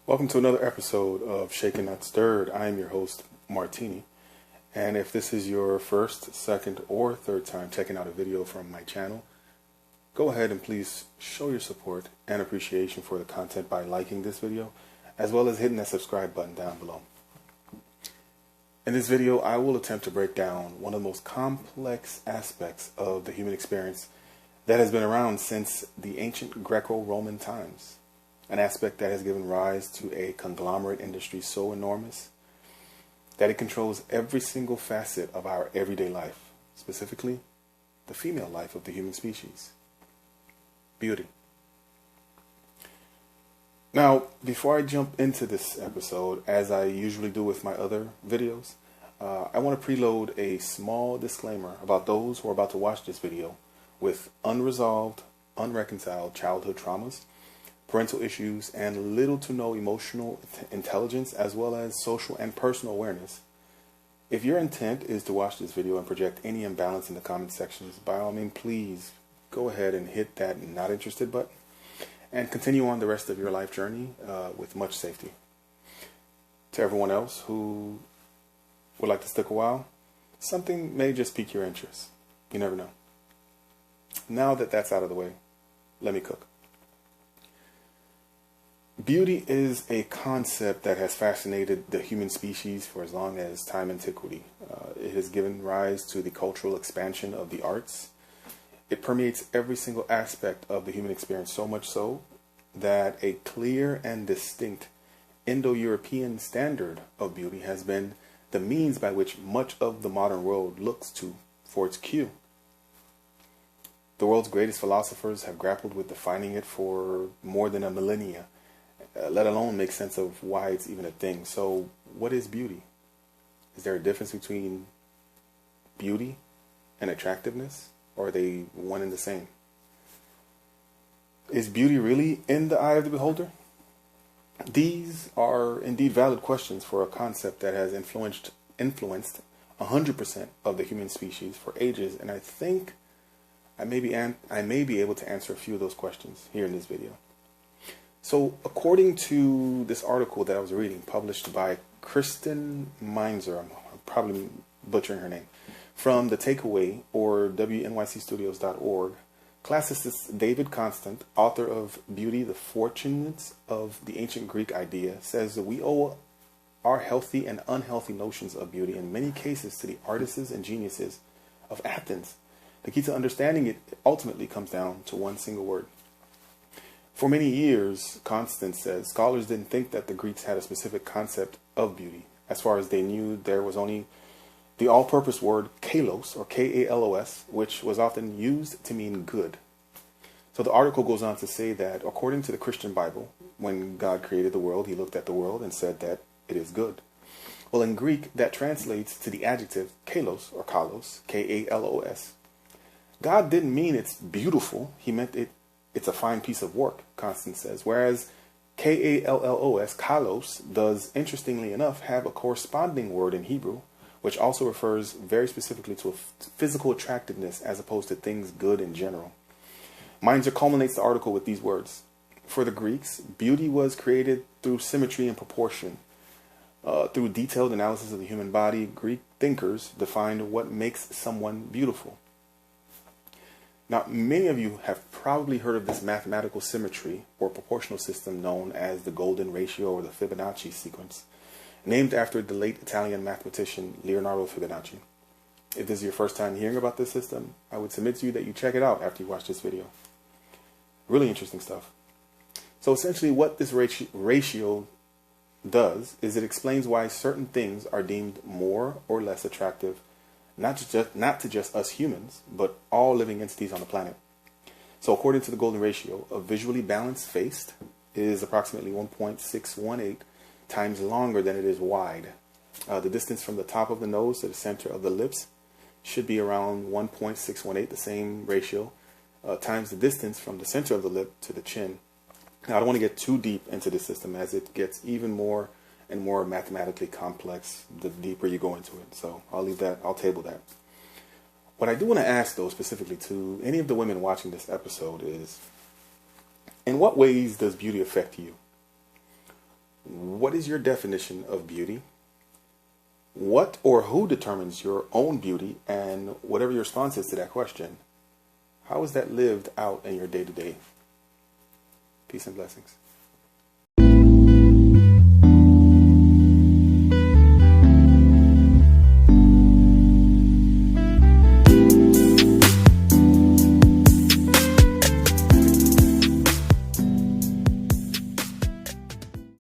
Welcome to another episode of Shaken Not Stirred. I am your host, Martini. And if this is your first, second, or third time checking out a video from my channel, go ahead and please show your support and appreciation for the content by liking this video, as well as hitting that subscribe button down below. In this video, I will attempt to break down one of the most complex aspects of the human experience that has been around since the ancient Greco-Roman times. An aspect that has given rise to a conglomerate industry so enormous that it controls every single facet of our everyday life, specifically the female life of the human species: beauty. Now, before I jump into this episode, as I usually do with my other videos, I want to preload a small disclaimer about those who are about to watch this video with unresolved, unreconciled childhood traumas, parental issues, and little to no emotional intelligence, as well as social and personal awareness. If your intent is to watch this video and project any imbalance in the comment sections, by all means, please go ahead and hit that not interested button and continue on the rest of your life journey with much safety. To everyone else who would like to stick a while, something may just pique your interest. You never know. Now that that's out of the way, let me cook. Beauty is a concept that has fascinated the human species for as long as time antiquity. It has given rise to the cultural expansion of the arts. It permeates every single aspect of the human experience, so much so that a clear and distinct Indo-European standard of beauty has been the means by which much of the modern world looks to for its cue. The world's greatest philosophers have grappled with defining it for more than a millennia, let alone make sense of why it's even a thing. So what is beauty? Is there a difference between beauty and attractiveness, or are they one and the same? Is beauty really in the eye of the beholder? These are indeed valid questions for a concept that has influenced 100% of the human species for ages, and I think I may be able to answer a few of those questions here in this video. So, according to this article that I was reading, published by Kristen Meinzer, I'm probably butchering her name, from The Takeaway, or WNYCstudios.org, classicist David Constant, author of Beauty, the Fortunes of the Ancient Greek Idea, says that we owe our healthy and unhealthy notions of beauty in many cases to the artists and geniuses of Athens. The key to understanding it ultimately comes down to one single word. For many years, Constance says, scholars didn't think that the Greeks had a specific concept of beauty. As far as they knew, there was only the all-purpose word kalos, or K-A-L-O-S, which was often used to mean good. So the article goes on to say that, according to the Christian Bible, when God created the world, he looked at the world and said that it is good. Well, in Greek, that translates to the adjective kalos, or kalos, K-A-L-O-S. God didn't mean it's beautiful. He meant it's a fine piece of work, Constance says. Whereas K-A-L-L-O-S, kalos, does, interestingly enough, have a corresponding word in Hebrew, which also refers very specifically to a physical attractiveness as opposed to things good in general. Meinzer culminates the article with these words. For the Greeks, beauty was created through symmetry and proportion. Through detailed analysis of the human body, Greek thinkers defined what makes someone beautiful. Now, many of you have probably heard of this mathematical symmetry or proportional system known as the golden ratio or the Fibonacci sequence, named after the late Italian mathematician Leonardo Fibonacci. If this is your first time hearing about this system, I would submit to you that you check it out after you watch this video. Really interesting stuff. So essentially what this ratio does is it explains why certain things are deemed more or less attractive, not to just us humans, but all living entities on the planet. So according to the golden ratio, a visually balanced face is approximately 1.618 times longer than it is wide. The distance from the top of the nose to the center of the lips should be around 1.618, the same ratio, times the distance from the center of the lip to the chin. Now, I don't want to get too deep into this system as it gets even more and more mathematically complex the deeper you go into it. So I'll leave that, I'll table that. What I do want to ask, though, specifically to any of the women watching this episode is, in what ways does beauty affect you? What is your definition of beauty? What or who determines your own beauty? And whatever your response is to that question, how is that lived out in your day-to-day? Peace and blessings.